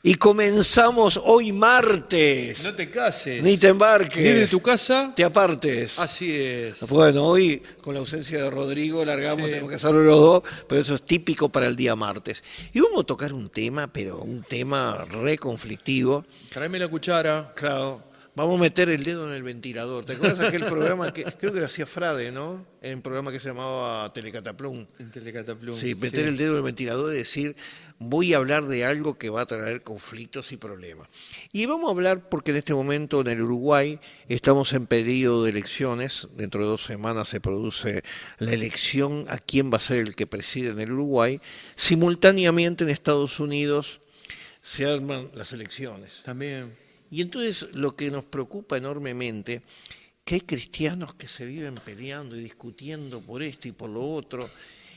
Y comenzamos hoy martes. No te cases. Ni te embarques. Ni de tu casa. Te apartes. Así es. Bueno, hoy con la ausencia de Rodrigo largamos, Sí. tenemos que hacerlo los dos, pero eso es típico para el día martes. Y vamos a tocar un tema, pero un tema re conflictivo. Tráeme la cuchara. Claro, vamos a meter el dedo en el ventilador. ¿Te acuerdas aquel programa que creo que lo hacía Frade, ¿no? En un programa que se llamaba Telecataplum. En Telecataplum. Sí, meter el dedo en el ventilador y decir, voy a hablar de algo que va a traer conflictos y problemas. Y vamos a hablar porque en este momento en el Uruguay estamos en periodo de elecciones. Dentro de 2 semanas se produce la elección a quién va a ser el que preside en el Uruguay. Simultáneamente en Estados Unidos se arman las elecciones. También. Y entonces lo que nos preocupa enormemente, que hay cristianos que se viven peleando y discutiendo por esto y por lo otro,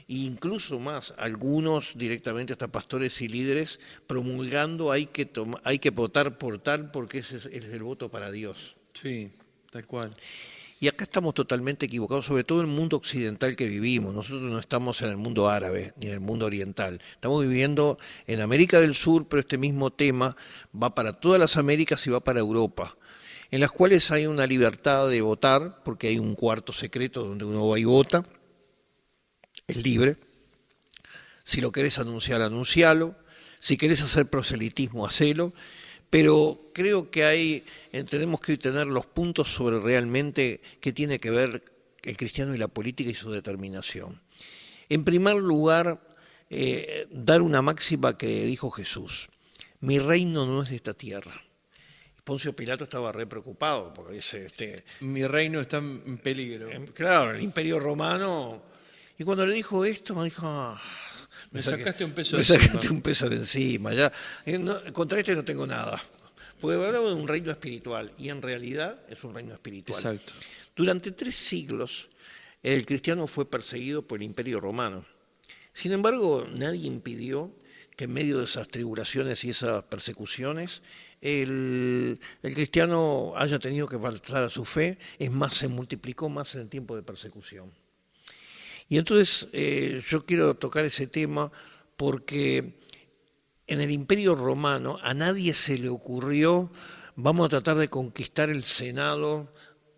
e incluso más, algunos directamente hasta pastores y líderes promulgando hay que votar por tal porque ese es el voto para Dios. Sí, tal cual. Y acá estamos totalmente equivocados, sobre todo en el mundo occidental que vivimos. Nosotros no estamos en el mundo árabe ni en el mundo oriental. Estamos viviendo en América del Sur, pero este mismo tema va para todas las Américas y va para Europa, en las cuales hay una libertad de votar, porque hay un cuarto secreto donde uno va y vota, es libre. Si lo querés anunciar, anuncialo. Si querés hacer proselitismo, hacelo. Pero creo que tenemos que tener los puntos sobre realmente qué tiene que ver el cristiano y la política y su determinación. En primer lugar, dar una máxima que dijo Jesús: mi reino no es de esta tierra. Poncio Pilato estaba re preocupado porque dice, Mi reino está en peligro. claro, el Imperio Romano. Y cuando le dijo esto, me dijo, Me sacaste un peso me de encima. sacaste un peso de encima. Ya, contra este no tengo nada. Porque hablaba de un reino espiritual y en realidad es un reino espiritual. Exacto. Durante 3 siglos el cristiano fue perseguido por el Imperio Romano. Sin embargo, nadie impidió que en medio de esas tribulaciones y esas persecuciones el cristiano haya tenido que faltar a su fe. Es más, se multiplicó más en el tiempo de persecución. Y entonces yo quiero tocar ese tema porque en el Imperio Romano a nadie se le ocurrió, vamos a tratar de conquistar el Senado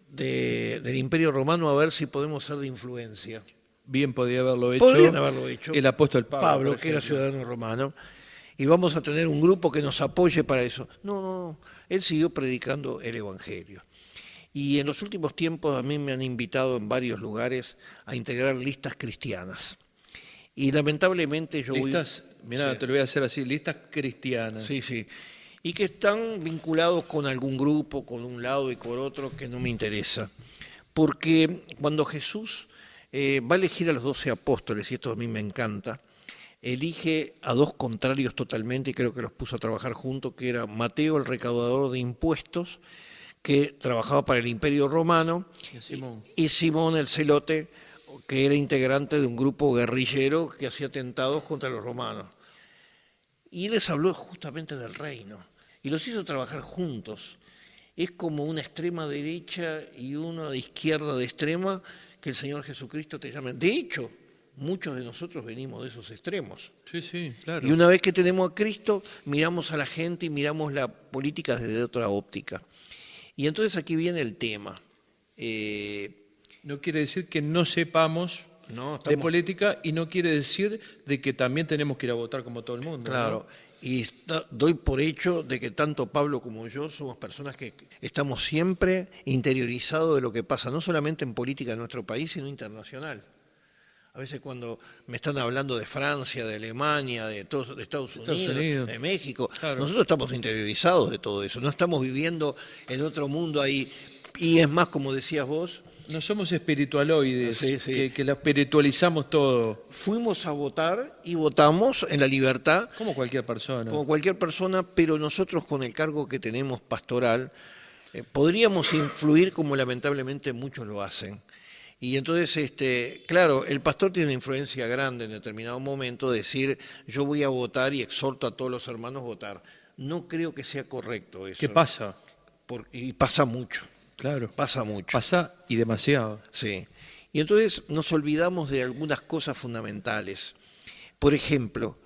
del Imperio Romano a ver si podemos ser de influencia. Bien podía haberlo hecho. Podrían haberlo hecho. El apóstol Pablo, Que era ciudadano romano. Y vamos a tener un grupo que nos apoye para eso. No. Él siguió predicando el Evangelio. Y en los últimos tiempos a mí me han invitado en varios lugares a integrar listas cristianas. Y lamentablemente yo listas, mirá, sí. Te lo voy a hacer así, listas cristianas. Sí. Y que están vinculados con algún grupo, con un lado y con otro, que no me interesa. Porque cuando Jesús va a elegir a los 12 apóstoles, y esto a mí me encanta, elige a 2 contrarios totalmente, y creo que los puso a trabajar juntos, que era Mateo, el recaudador de impuestos, que trabajaba para el Imperio Romano, y Simón el celote, que era integrante de un grupo guerrillero que hacía atentados contra los romanos. Y les habló justamente del reino, y los hizo trabajar juntos. Es como una extrema derecha y una de izquierda de extrema que el Señor Jesucristo te llama. De hecho, muchos de nosotros venimos de esos extremos. Sí, claro. Y una vez que tenemos a Cristo, miramos a la gente y miramos la política desde otra óptica. Y entonces aquí viene el tema. No quiere decir que no sepamos de política y no quiere decir de que también tenemos que ir a votar como todo el mundo. Claro, ¿no? Y doy por hecho de que tanto Pablo como yo somos personas que estamos siempre interiorizados de lo que pasa, no solamente en política en nuestro país, sino internacional. A veces cuando me están hablando de Francia, de Alemania, de Estados Unidos, de México, claro, nosotros estamos interiorizados de todo eso, no estamos viviendo en otro mundo ahí. Y es más, como decías vos, no somos espiritualoides, sí. que la espiritualizamos todo. Fuimos a votar y votamos en la libertad. Como cualquier persona. Como cualquier persona, pero nosotros con el cargo que tenemos pastoral podríamos influir como lamentablemente muchos lo hacen. Y entonces, claro, el pastor tiene una influencia grande en determinado momento, decir yo voy a votar y exhorto a todos los hermanos a votar. No creo que sea correcto eso. ¿Qué pasa? Y pasa mucho. Claro. Pasa mucho. Pasa y demasiado. Sí. Y entonces nos olvidamos de algunas cosas fundamentales. Por ejemplo,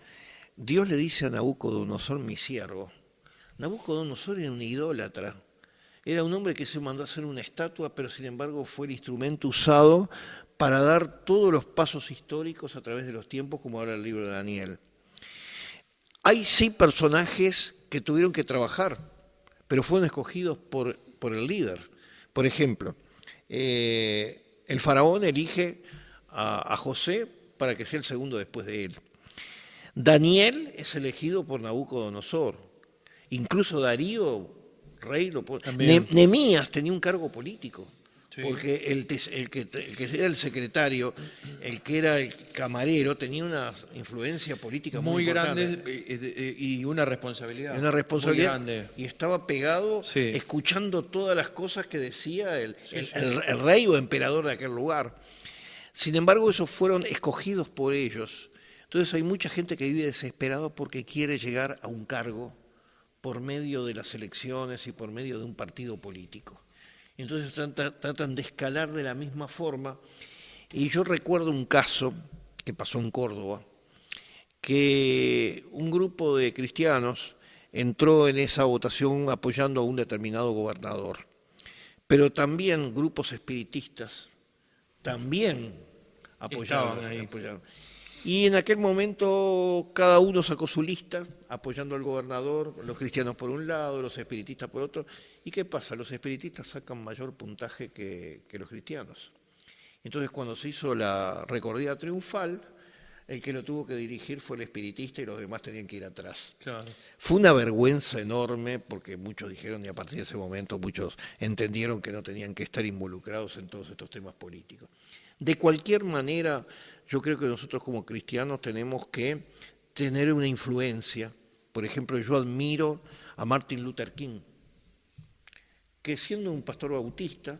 Dios le dice a Nabucodonosor, mi siervo. Nabucodonosor era un idólatra. Era un hombre que se mandó a hacer una estatua, pero sin embargo fue el instrumento usado para dar todos los pasos históricos a través de los tiempos, como habla el libro de Daniel. Hay sí personajes que tuvieron que trabajar, pero fueron escogidos por el líder. Por ejemplo, el faraón elige a José para que sea el segundo después de él. Daniel es elegido por Nabucodonosor. Incluso Darío, rey, Nehemías tenía un cargo político. Sí. Porque el que era el secretario, el que era el camarero, tenía una influencia política muy grande y una responsabilidad. Muy grande. Y estaba pegado, sí, escuchando todas las cosas que decía el rey o emperador de aquel lugar. Sin embargo, esos fueron escogidos por ellos. Entonces hay mucha gente que vive desesperado porque quiere llegar a un cargo por medio de las elecciones y por medio de un partido político. Entonces tratan de escalar de la misma forma. Y yo recuerdo un caso que pasó en Córdoba, que un grupo de cristianos entró en esa votación apoyando a un determinado gobernador. Pero también grupos espiritistas también apoyaron. Y en aquel momento cada uno sacó su lista, apoyando al gobernador, los cristianos por un lado, los espiritistas por otro. ¿Y qué pasa? Los espiritistas sacan mayor puntaje que los cristianos. Entonces, cuando se hizo la recorrida triunfal, el que lo tuvo que dirigir fue el espiritista y los demás tenían que ir atrás. Claro. Fue una vergüenza enorme porque muchos dijeron, y a partir de ese momento muchos entendieron que no tenían que estar involucrados en todos estos temas políticos. De cualquier manera, yo creo que nosotros como cristianos tenemos que tener una influencia. Por ejemplo, yo admiro a Martin Luther King, que siendo un pastor bautista,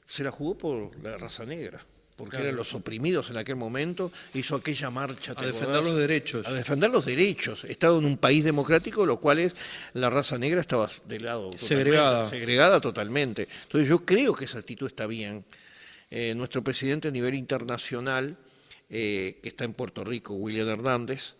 se la jugó por la raza negra, porque eran los oprimidos en aquel momento, hizo aquella marcha. A defender los derechos. A defender los derechos. Estaba en un país democrático, lo cual es, la raza negra estaba de lado. Segregada totalmente. Entonces yo creo que esa actitud está bien. Nuestro presidente a nivel internacional, que está en Puerto Rico, William Hernández,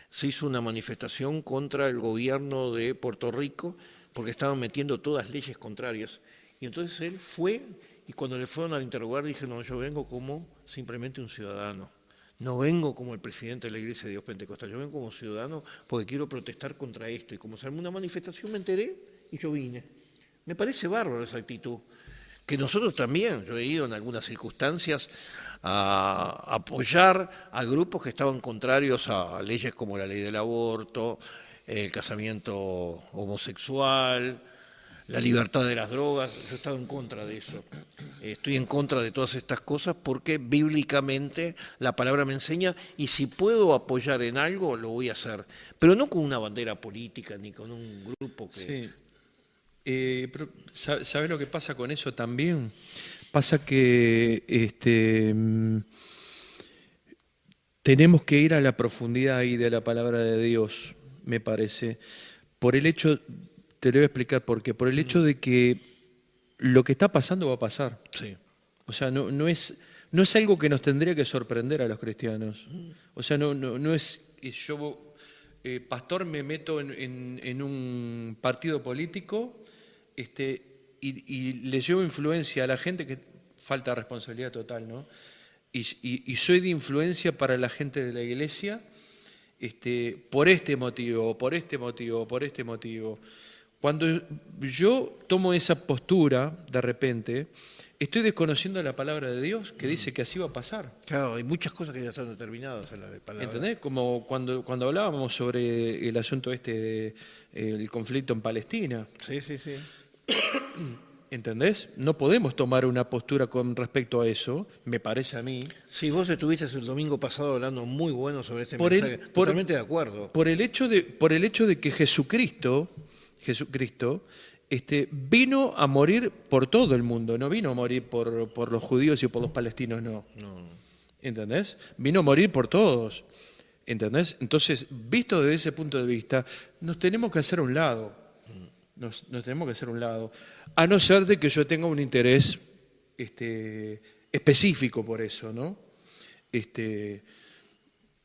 se hizo una manifestación contra el gobierno de Puerto Rico porque estaban metiendo todas leyes contrarias. Y entonces él fue, y cuando le fueron a interrogar, dije, no, yo vengo como simplemente un ciudadano. No vengo como el presidente de la Iglesia de Dios Pentecostal, yo vengo como ciudadano porque quiero protestar contra esto. Y como se armó una manifestación me enteré y yo vine. Me parece bárbaro esa actitud. Que nosotros también, yo he ido en algunas circunstancias a apoyar a grupos que estaban contrarios a leyes como la ley del aborto, el casamiento homosexual, la libertad de las drogas. Yo he estado en contra de eso. Estoy en contra de todas estas cosas porque bíblicamente la palabra me enseña y si puedo apoyar en algo lo voy a hacer, pero no con una bandera política ni con un grupo que... Sí. Pero ¿sabes lo que pasa con eso también? Pasa que tenemos que ir a la profundidad ahí de la palabra de Dios, me parece. Por el hecho, te lo voy a explicar por qué. Por el hecho de que lo que está pasando va a pasar. Sí. O sea, no es algo que nos tendría que sorprender a los cristianos. O sea, no es yo, pastor, me meto en un partido político y le llevo influencia a la gente, que falta responsabilidad total, ¿no? Y soy de influencia para la gente de la iglesia por este motivo, por este motivo, por este motivo. Cuando yo tomo esa postura, de repente, estoy desconociendo la palabra de Dios que dice que así va a pasar. Claro, hay muchas cosas que ya están determinadas en la palabra. ¿Entendés? Como cuando hablábamos sobre el asunto el conflicto en Palestina. Sí, sí, sí. ¿Entendés? No podemos tomar una postura con respecto a eso, me parece a mí. Sí, vos estuviste el domingo pasado hablando muy bueno sobre este mensaje, totalmente de acuerdo. Por el hecho de que Jesucristo vino a morir por todo el mundo, no vino a morir por los judíos y por los palestinos, no. ¿Entendés? Vino a morir por todos. ¿Entendés? Entonces, visto desde ese punto de vista, nos tenemos que hacer a un lado. Nos tenemos que hacer a un lado. A no ser de que yo tenga un interés específico por eso, ¿no?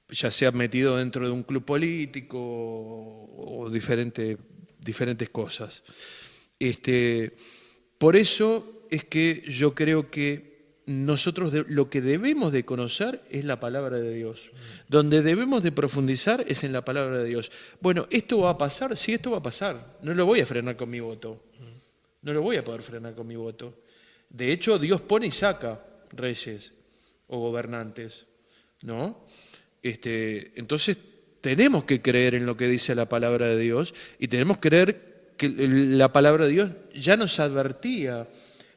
ya sea metido dentro de un club político o diferentes cosas. Por eso es que yo creo que nosotros lo que debemos de conocer es la palabra de Dios. Donde debemos de profundizar es en la palabra de Dios. Bueno, ¿esto va a pasar? Sí, esto va a pasar. No lo voy a frenar con mi voto. No lo voy a poder frenar con mi voto. De hecho, Dios pone y saca reyes o gobernantes, ¿no? Entonces, tenemos que creer en lo que dice la palabra de Dios y tenemos que creer que la palabra de Dios ya nos advertía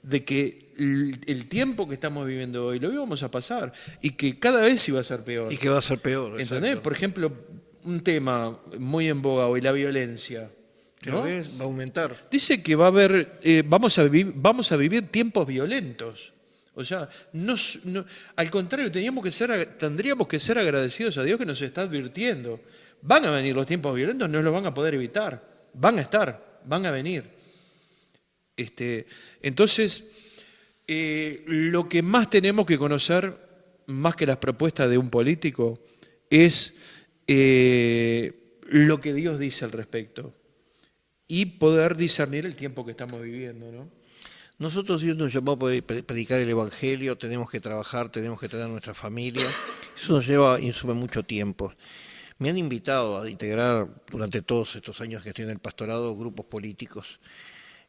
de que el tiempo que estamos viviendo hoy lo íbamos a pasar y que cada vez iba a ser peor. Y que va a ser peor. ¿Entendés? Exacto. Por ejemplo, un tema muy en boga hoy, la violencia, ¿no? Va a aumentar. Dice que va a haber, vamos a vivir tiempos violentos. O sea, al contrario, tendríamos que ser agradecidos a Dios que nos está advirtiendo. Van a venir los tiempos violentos, no los van a poder evitar. Van a estar, van a venir. Entonces, lo que más tenemos que conocer, más que las propuestas de un político, es lo que Dios dice al respecto y poder discernir el tiempo que estamos viviendo, ¿no? Nosotros Dios nos llamó a poder predicar el Evangelio, tenemos que trabajar, tenemos que tener nuestra familia. Eso nos insume mucho tiempo. Me han invitado a integrar durante todos estos años que estoy en el pastorado grupos políticos.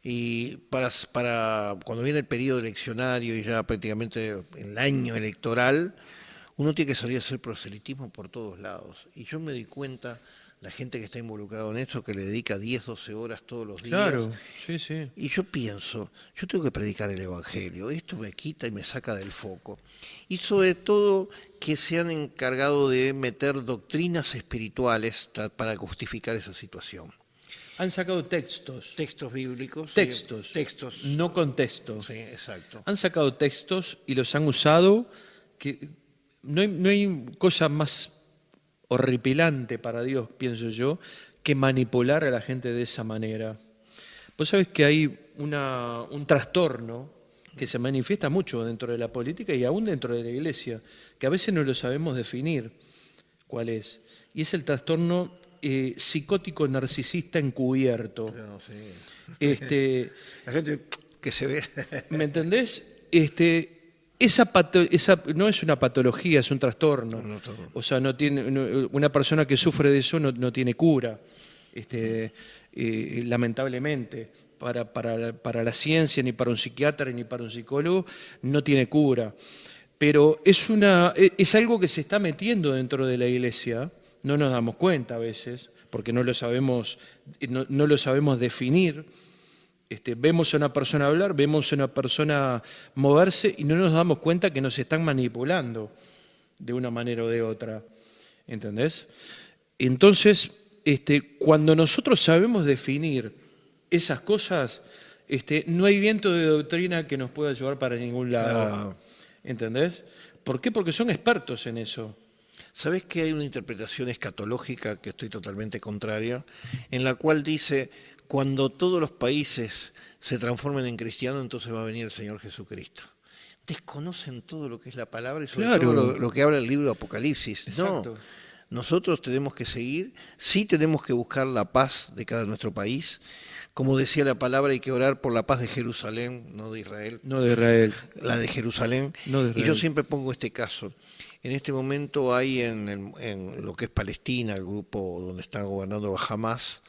Y para cuando viene el periodo eleccionario y ya prácticamente el año electoral, uno tiene que salir a hacer proselitismo por todos lados. Y yo me di cuenta, la gente que está involucrada en eso, que le dedica 10, 12 horas todos los días. Claro, sí, sí. Y yo pienso, yo tengo que predicar el Evangelio, esto me quita y me saca del foco. Y sobre todo que se han encargado de meter doctrinas espirituales para justificar esa situación. Han sacado textos. Textos bíblicos. Textos. Sí, textos. No contextos. Sí, exacto. Han sacado textos y los han usado, que no hay cosa más horripilante para Dios, pienso yo, que manipular a la gente de esa manera. Vos sabés que hay un trastorno que se manifiesta mucho dentro de la política y aún dentro de la iglesia, que a veces no lo sabemos definir cuál es. Y es el trastorno psicótico narcisista encubierto. No, sí. La gente que se ve. ¿Me entendés? Esa no es una patología, es un trastorno. O sea, una persona que sufre de eso no tiene cura, lamentablemente. Para la ciencia, ni para un psiquiatra, ni para un psicólogo, no tiene cura. Pero es algo que se está metiendo dentro de la iglesia. No nos damos cuenta a veces, porque no lo sabemos definir. Vemos a una persona hablar, vemos a una persona moverse y no nos damos cuenta que nos están manipulando de una manera o de otra. ¿Entendés? Entonces, cuando nosotros sabemos definir esas cosas, no hay viento de doctrina que nos pueda llevar para ningún lado. ¿Entendés? ¿Por qué? Porque son expertos en eso. ¿Sabés que hay una interpretación escatológica que estoy totalmente contraria, en la cual dice, cuando todos los países se transformen en cristianos, entonces va a venir el Señor Jesucristo? Desconocen todo lo que es la palabra y sobre todo lo que habla el libro de Apocalipsis. Exacto. No, nosotros tenemos que seguir, sí tenemos que buscar la paz de cada nuestro país. Como decía la palabra, hay que orar por la paz de Jerusalén, no de Israel. No de Israel. La de Jerusalén. No de Israel. Y yo siempre pongo este caso. En este momento hay en lo que es Palestina, el grupo donde está gobernando Hamas,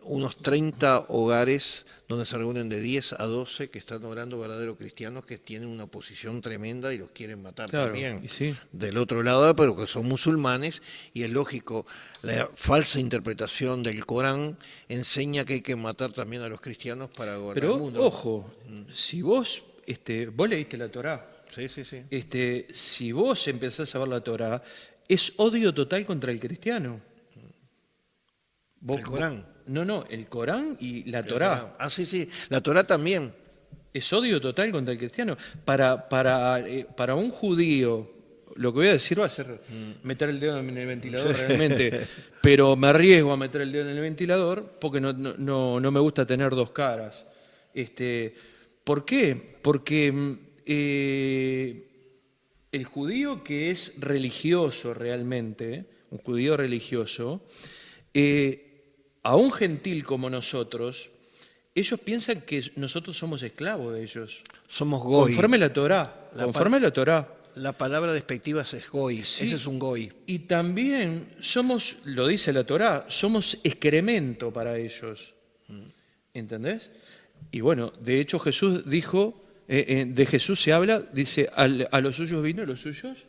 unos 30 hogares donde se reúnen de 10 a 12 que están orando verdaderos cristianos que tienen una oposición tremenda y los quieren matar también. Sí. Del otro lado, pero que son musulmanes, y es lógico, la falsa interpretación del Corán enseña que hay que matar también a los cristianos para gobernar el mundo. Pero, ojo, si vos leíste la Torá. Sí, sí, sí. Si vos empezás a ver la Torá, es odio total contra el cristiano. El Corán. No, el Corán y la Torá. Sí, sí, la Torá también. Es odio total contra el cristiano. Para un judío, lo que voy a decir va a ser meter el dedo en el ventilador realmente, pero me arriesgo a meter el dedo en el ventilador porque no me gusta tener dos caras. ¿Por qué? Porque el judío que es religioso realmente, un judío religioso, a un gentil como nosotros, ellos piensan que nosotros somos esclavos de ellos. Somos goy. Conforme la Torá, conforme la Torá. La palabra despectiva es goy, Sí. ese es un goy. Y también somos, lo dice la Torá, somos excremento para ellos. ¿Entendés? Y bueno, de hecho Jesús dijo, de Jesús se habla, dice, a los suyos vino, a los suyos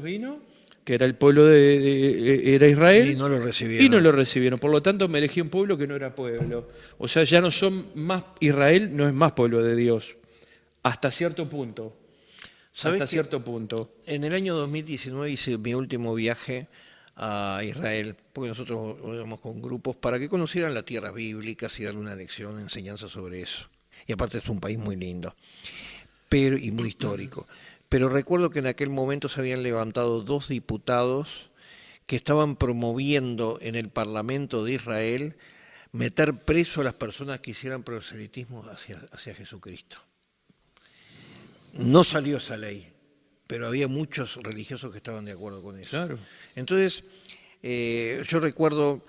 vino, que era el pueblo era Israel, Y no lo recibieron. y no lo recibieron. Por lo tanto, me elegí un pueblo que no era pueblo. O sea, ya no son más, Israel no es más pueblo de Dios. Hasta cierto punto. ¿Sabés Hasta que cierto punto. en el año 2019 hice mi último viaje a Israel, porque nosotros íbamos con grupos para que conocieran las tierras bíblicas y darle una lección, enseñanza sobre eso. Y aparte es un país muy lindo, pero y muy histórico. Pero recuerdo que en aquel momento se habían levantado 2 diputados que estaban promoviendo en el Parlamento de Israel meter preso a las personas que hicieran proselitismo hacia Jesucristo. No salió esa ley, pero había muchos religiosos que estaban de acuerdo con eso. Claro. Entonces, yo recuerdo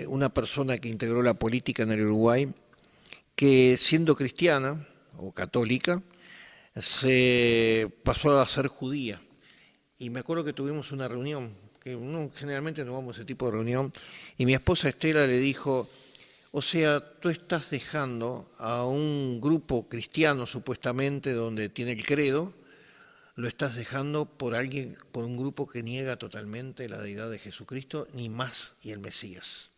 una persona que integró la política en el Uruguay, que siendo cristiana o católica, se pasó a ser judía. Y me acuerdo que tuvimos una reunión, que generalmente no vamos a ese tipo de reunión, y mi esposa Estela le dijo, o sea, tú estás dejando a un grupo cristiano supuestamente donde tiene el credo, lo estás dejando por un grupo que niega totalmente la deidad de Jesucristo, ni más y el Mesías.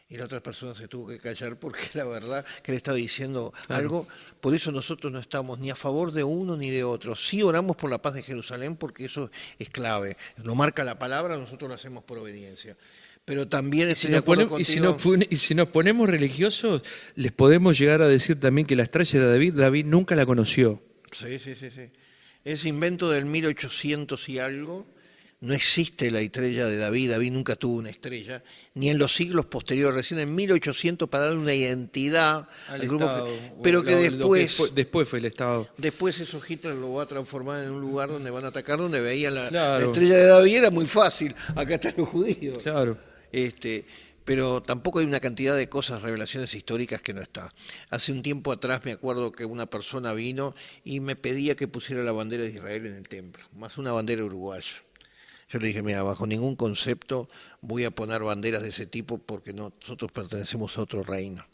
Y la otra persona se tuvo que callar porque la verdad que le estaba diciendo algo. Por eso nosotros no estamos ni a favor de uno ni de otro. Sí oramos por la paz de Jerusalén porque eso es clave. Lo marca la palabra, nosotros lo hacemos por obediencia. Pero también estoy de acuerdo contigo. Y si nos ponemos religiosos, les podemos llegar a decir también que la estrella de David nunca la conoció. Sí. Es invento del 1800 y algo. No existe la estrella de David. David nunca tuvo una estrella, ni en los siglos posteriores, recién en 1800 para darle una identidad al grupo. Pero que después fue el Estado. Después eso Hitler lo va a transformar en un lugar donde van a atacar, donde veían la Claro. estrella de David, era muy fácil. Acá están los judíos. Claro. Pero tampoco hay una cantidad de cosas, revelaciones históricas que no está. Hace un tiempo atrás me acuerdo que una persona vino y me pedía que pusiera la bandera de Israel en el templo, más una bandera uruguaya. Yo le dije, mira, bajo ningún concepto voy a poner banderas de ese tipo porque nosotros pertenecemos a otro reino.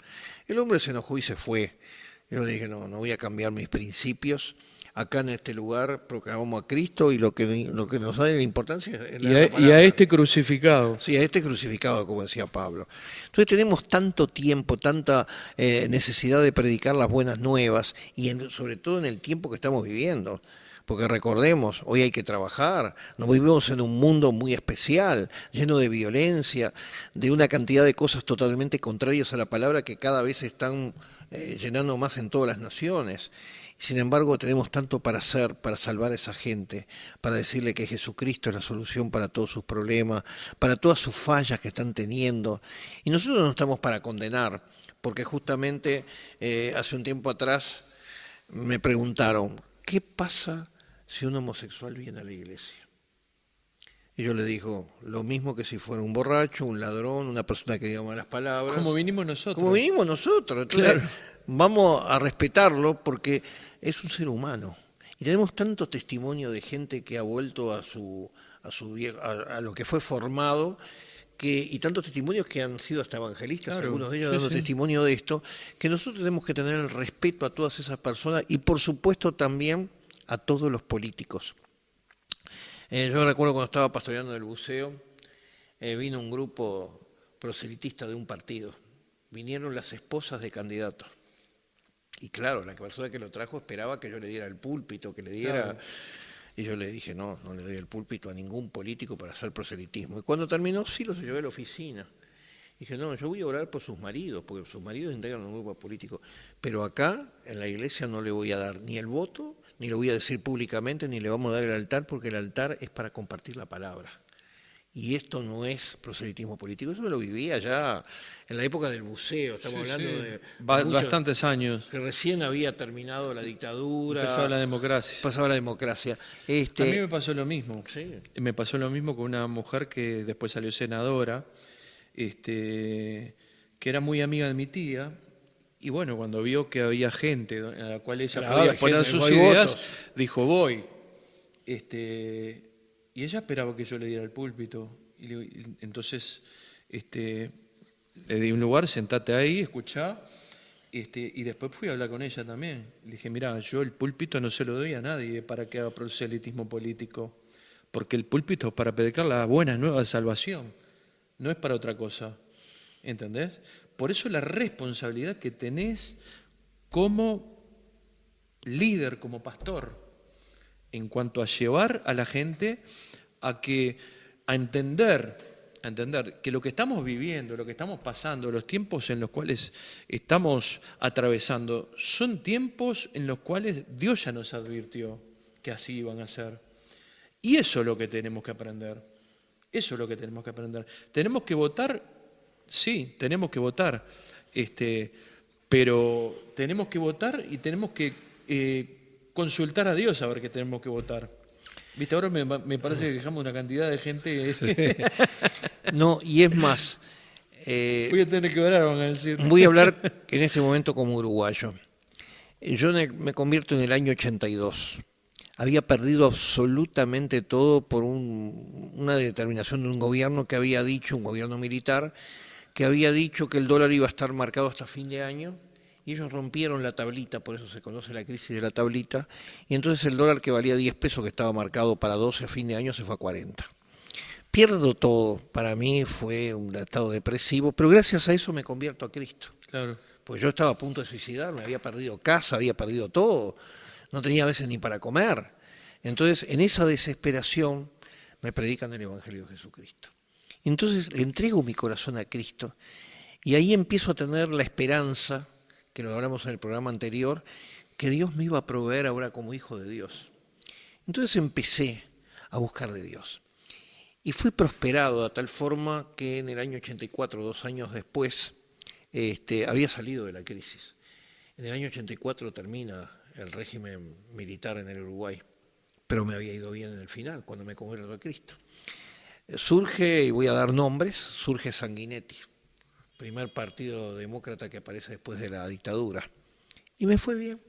El hombre se enojó y se fue. Yo le dije, no voy a cambiar mis principios. Acá en este lugar proclamamos a Cristo y lo que nos da la importancia es y a este crucificado. Sí, a este crucificado, como decía Pablo. Entonces tenemos tanto tiempo, tanta necesidad de predicar las buenas nuevas y sobre todo en el tiempo que estamos viviendo. Porque recordemos, hoy hay que trabajar, nos vivimos en un mundo muy especial, lleno de violencia, de una cantidad de cosas totalmente contrarias a la palabra que cada vez se están llenando más en todas las naciones. Sin embargo, tenemos tanto para hacer, para salvar a esa gente, para decirle que Jesucristo es la solución para todos sus problemas, para todas sus fallas que están teniendo. Y nosotros no estamos para condenar, porque justamente hace un tiempo atrás me preguntaron, ¿qué pasa si un homosexual viene a la iglesia? Y yo le digo, lo mismo que si fuera un borracho, un ladrón, una persona que diga malas palabras. Como vinimos nosotros. Entonces, claro. Vamos a respetarlo porque es un ser humano. Y tenemos tanto testimonio de gente que ha vuelto a lo que fue formado, y tantos testimonios que han sido hasta evangelistas, Claro, algunos de ellos dando testimonio de esto, que nosotros tenemos que tener el respeto a todas esas personas y por supuesto también a todos los políticos. Yo recuerdo cuando estaba pastoreando en el buceo, vino un grupo proselitista de un partido. Vinieron las esposas de candidatos. Y claro, la persona que lo trajo esperaba que yo le diera el púlpito, que le diera... Claro. Y yo le dije, no le doy el púlpito a ningún político para hacer proselitismo. Y cuando terminó, sí los llevé a la oficina. Y dije, no, yo voy a orar por sus maridos, porque sus maridos integran un grupo político. Pero acá, en la iglesia, no le voy a dar ni el voto, ni lo voy a decir públicamente, ni le vamos a dar el altar, porque el altar es para compartir la palabra. Y esto no es proselitismo político, eso lo vivía ya en la época del buceo, estamos hablando de Bastantes años. que recién había terminado la dictadura, Empezaba la democracia. pasaba la democracia. A mí me pasó lo mismo. Sí. Me pasó lo mismo con una mujer que después salió senadora, que era muy amiga de mi tía. Y bueno, cuando vio que había gente a la cual ella Claro, podía hay poner gente, sus hay ideas, votos. dijo, voy. Y ella esperaba que yo le diera el púlpito. Entonces le di un lugar, sentate ahí, escuchá. Y después fui a hablar con ella también. Le dije, mira, yo el púlpito no se lo doy a nadie para que haga proselitismo político. Porque el púlpito es para predicar la buena nueva de salvación. No es para otra cosa. ¿Entendés? Por eso la responsabilidad que tenés como líder, como pastor, en cuanto a llevar a la gente a entender que lo que estamos viviendo, lo que estamos pasando, los tiempos en los cuales estamos atravesando, son tiempos en los cuales Dios ya nos advirtió que así iban a ser. Y eso es lo que tenemos que aprender. Eso es lo que tenemos que aprender. Tenemos que votar, sí, tenemos que votar, pero tenemos que votar y tenemos que consultar a Dios a ver qué tenemos que votar. Viste, ahora me parece que dejamos una cantidad de gente. No, y es más, Voy a tener que orar, van a decir. voy a hablar en este momento como uruguayo. Yo me convierto en el año 82. Había perdido absolutamente todo por una determinación de un gobierno que había dicho, un gobierno militar, que había dicho que el dólar iba a estar marcado hasta fin de año, y ellos rompieron la tablita, por eso se conoce la crisis de la tablita, y entonces el dólar que valía 10 pesos, que estaba marcado para 12 a fin de año, se fue a 40. Pierdo todo, para mí fue un estado depresivo, pero gracias a eso me convierto a Cristo. Claro. Pues yo estaba a punto de suicidarme, había perdido casa, había perdido todo, no tenía a veces ni para comer. Entonces, en esa desesperación, me predican el Evangelio de Jesucristo. Entonces, le entrego mi corazón a Cristo, y ahí empiezo a tener la esperanza, que lo hablamos en el programa anterior, que Dios me iba a proveer ahora como hijo de Dios. Entonces empecé a buscar de Dios. Y fui prosperado de tal forma que en el año 84, 2 años después, había salido de la crisis. En el año 84 termina el régimen militar en el Uruguay, pero me había ido bien en el final, cuando me convierto a Cristo. Surge, y voy a dar nombres, surge Sanguinetti, primer partido demócrata que aparece después de la dictadura. Y me fue bien.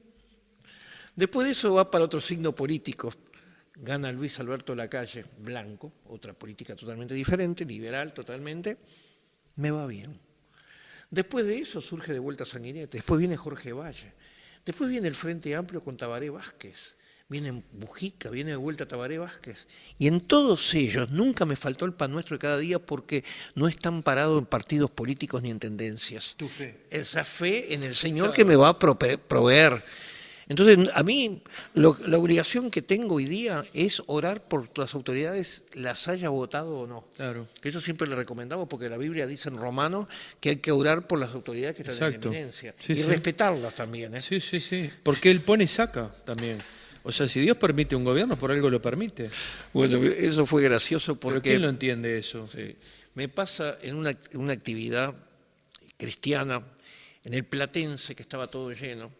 Después de eso va para otro signo político. Gana Luis Alberto Lacalle, blanco, otra política totalmente diferente, liberal totalmente. Me va bien. Después de eso surge de vuelta Sanguinetti. Después viene Jorge Valle. Después viene el Frente Amplio con Tabaré Vázquez. Viene Mujica, viene de vuelta Tabaré Vázquez. Y en todos ellos nunca me faltó el pan nuestro de cada día, porque no están parados en partidos políticos ni en tendencias. Tu fe. Esa fe en el Señor que me va a proveer. Entonces, a mí la obligación que tengo hoy día es orar por las autoridades, las haya votado o no. Claro. Que eso siempre le recomendamos, porque la Biblia dice en Romanos que hay que orar por las autoridades que están Exacto. en eminencia. Sí, y sí. respetarlas también. ¿eh? Sí, sí, sí. Porque Él pone y saca también. O sea, si Dios permite un gobierno, por algo lo permite. Bueno, eso fue gracioso porque... ¿Pero quién lo entiende eso? Sí, me pasa en una actividad cristiana, en el Platense, que estaba todo lleno,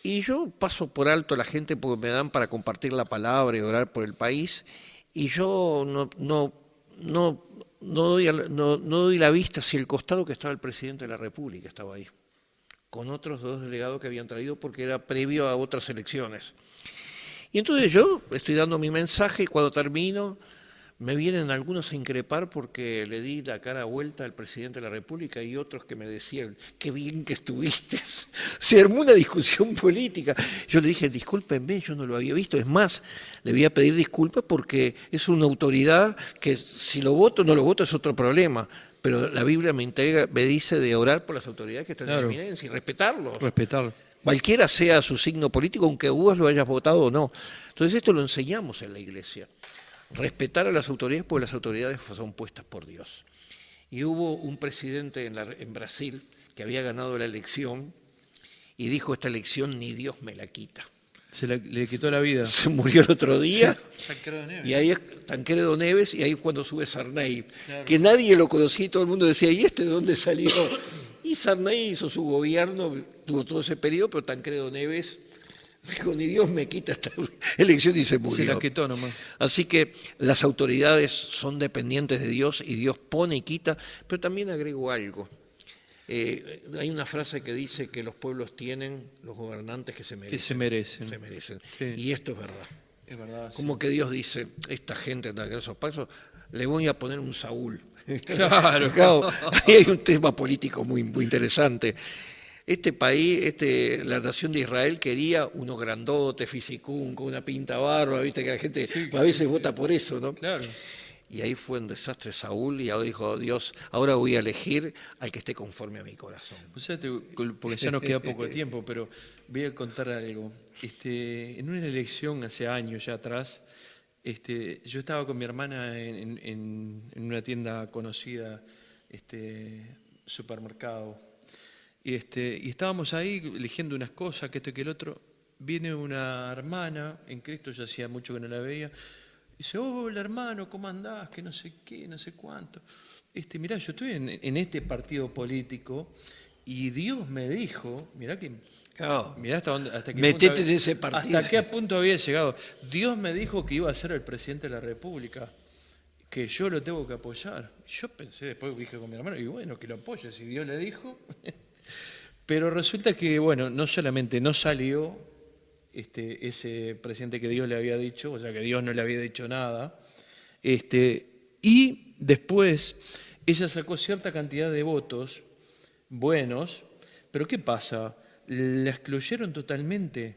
y yo paso por alto a la gente porque me dan para compartir la palabra y orar por el país, y yo no doy la vista hacia el costado, que estaba el presidente de la República, estaba ahí, con otros 2 delegados que habían traído porque era previo a otras elecciones. Y entonces yo estoy dando mi mensaje, y cuando termino me vienen algunos a increpar porque le di la cara vuelta al presidente de la República, y otros que me decían, qué bien que estuviste. Se armó una discusión política. Yo le dije, discúlpenme, yo no lo había visto. Es más, le voy a pedir disculpas porque es una autoridad que si lo voto o no lo voto es otro problema. Pero la Biblia me dice de orar por las autoridades que están Claro. en eminencia y respetarlos. Respetarlo. Cualquiera sea su signo político, aunque vos lo hayas votado o no. Entonces esto lo enseñamos en la iglesia. Respetar a las autoridades, porque las autoridades son puestas por Dios. Y hubo un presidente en Brasil que había ganado la elección y dijo, esta elección ni Dios me la quita. Le quitó la vida. Se murió el otro día. Tancredo Neves. Y ahí es Tancredo Neves, y ahí es cuando sube Sarney, Claro. que nadie lo conocía y todo el mundo decía, ¿y este de dónde salió? Y Sarney hizo su gobierno, tuvo todo ese periodo, pero Tancredo Neves dijo, ni Dios me quita esta elección y se murió. Se la quitó nomás. Así que las autoridades son dependientes de Dios y Dios pone y quita, pero también agrego algo. Hay una frase que dice que los pueblos tienen los gobernantes que se merecen. Que se merecen. Se merecen. Sí. Y esto es verdad. Es verdad. Sí. Como que Dios dice, esta gente anda a esos pasos, le voy a poner un Saúl. Claro. Claro, ahí hay un tema político muy, muy interesante. Este país, la nación de Israel quería uno grandote, fisicún, con una pinta barba, viste que la gente a veces vota por eso, ¿no? Claro. Y ahí fue un desastre Saúl y ahora dijo Dios, ahora voy a elegir al que esté conforme a mi corazón. O sea, porque ya nos queda poco tiempo, pero voy a contar algo. En una elección hace años ya atrás, yo estaba con mi hermana en una tienda conocida, supermercado, y estábamos ahí eligiendo unas cosas, que esto y que el otro. Viene una hermana en Cristo, ya hacía mucho que no la veía. Dice, hola hermano, ¿cómo andás? Que no sé qué, no sé cuánto. Mirá, yo estoy en este partido político y Dios me dijo, mirá hasta qué Metete punto, en ese partido. hasta qué punto había llegado. Dios me dijo que iba a ser el presidente de la República, que yo lo tengo que apoyar. Yo pensé, después dije con mi hermano, y bueno, que lo apoye, si Dios le dijo. Pero resulta que, bueno, no solamente no salió ese presidente que Dios le había dicho, o sea que Dios no le había dicho nada, y después ella sacó cierta cantidad de votos buenos, pero ¿qué pasa? La excluyeron totalmente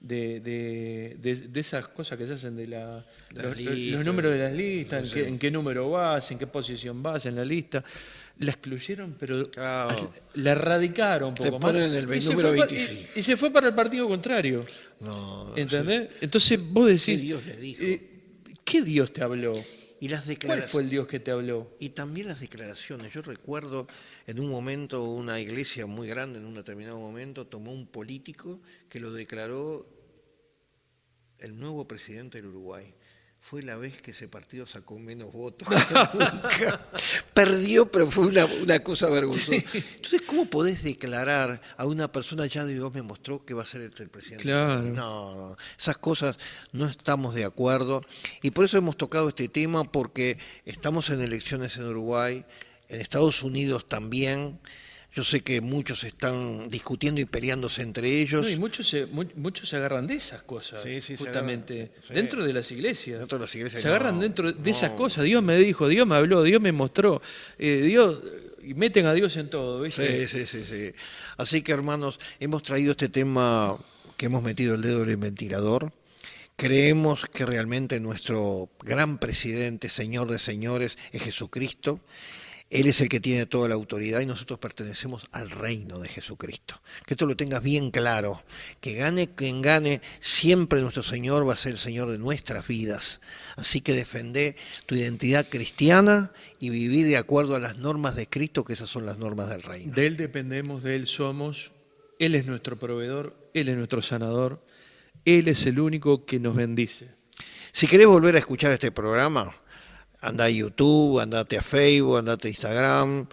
de esas cosas que se hacen de los números de las listas, en qué número vas, en qué posición vas en la lista. La excluyeron, pero Claro. la erradicaron un poco Te más. ponen el número 25. Y se fue para el partido contrario. No, ¿Entendés? Entonces vos decís, ¿Qué Dios le dijo? ¿Qué Dios te habló? Y las ¿Cuál declaraciones. fue el Dios que te habló? Y también las declaraciones. Yo recuerdo en un momento una iglesia muy grande, en un determinado momento, tomó un político que lo declaró el nuevo presidente del Uruguay. Fue la vez que ese partido sacó menos votos. Nunca. Perdió, pero fue una cosa vergonzosa. Entonces, ¿cómo podés declarar a una persona, ya Dios me mostró que va a ser el presidente? Claro. No, esas cosas no estamos de acuerdo. Y por eso hemos tocado este tema, porque estamos en elecciones en Uruguay, en Estados Unidos también. Yo sé que muchos están discutiendo y peleándose entre ellos. No, y muchos se agarran de esas cosas, Sí, se justamente, agarran, sí. dentro de las iglesias. Dentro de las iglesias, se agarran no, dentro de esas no. cosas. Dios me dijo, Dios me habló, Dios me mostró. Dios, y meten a Dios en todo, ¿viste? Sí. Así que, hermanos, hemos traído este tema que hemos metido el dedo en el ventilador. Creemos que realmente nuestro gran presidente, Señor de señores, es Jesucristo. Él es el que tiene toda la autoridad y nosotros pertenecemos al reino de Jesucristo. Que esto lo tengas bien claro, que gane quien gane, siempre nuestro Señor va a ser el Señor de nuestras vidas. Así que defendé tu identidad cristiana y vivir de acuerdo a las normas de Cristo, que esas son las normas del reino. De Él dependemos, de Él somos, Él es nuestro proveedor, Él es nuestro sanador, Él es el único que nos bendice. Si querés volver a escuchar este programa, anda a YouTube, andate a Facebook, andate a Instagram,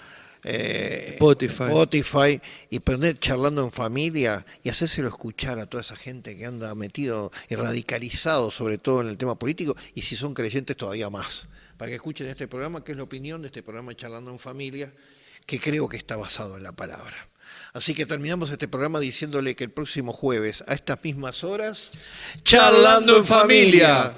Spotify y prendé Charlando en Familia y hacéselo escuchar a toda esa gente que anda metido y radicalizado sobre todo en el tema político, y si son creyentes todavía más, para que escuchen este programa, que es la opinión de este programa Charlando en Familia, que creo que está basado en la palabra. Así que terminamos este programa diciéndole que el próximo jueves a estas mismas horas, Charlando en Familia.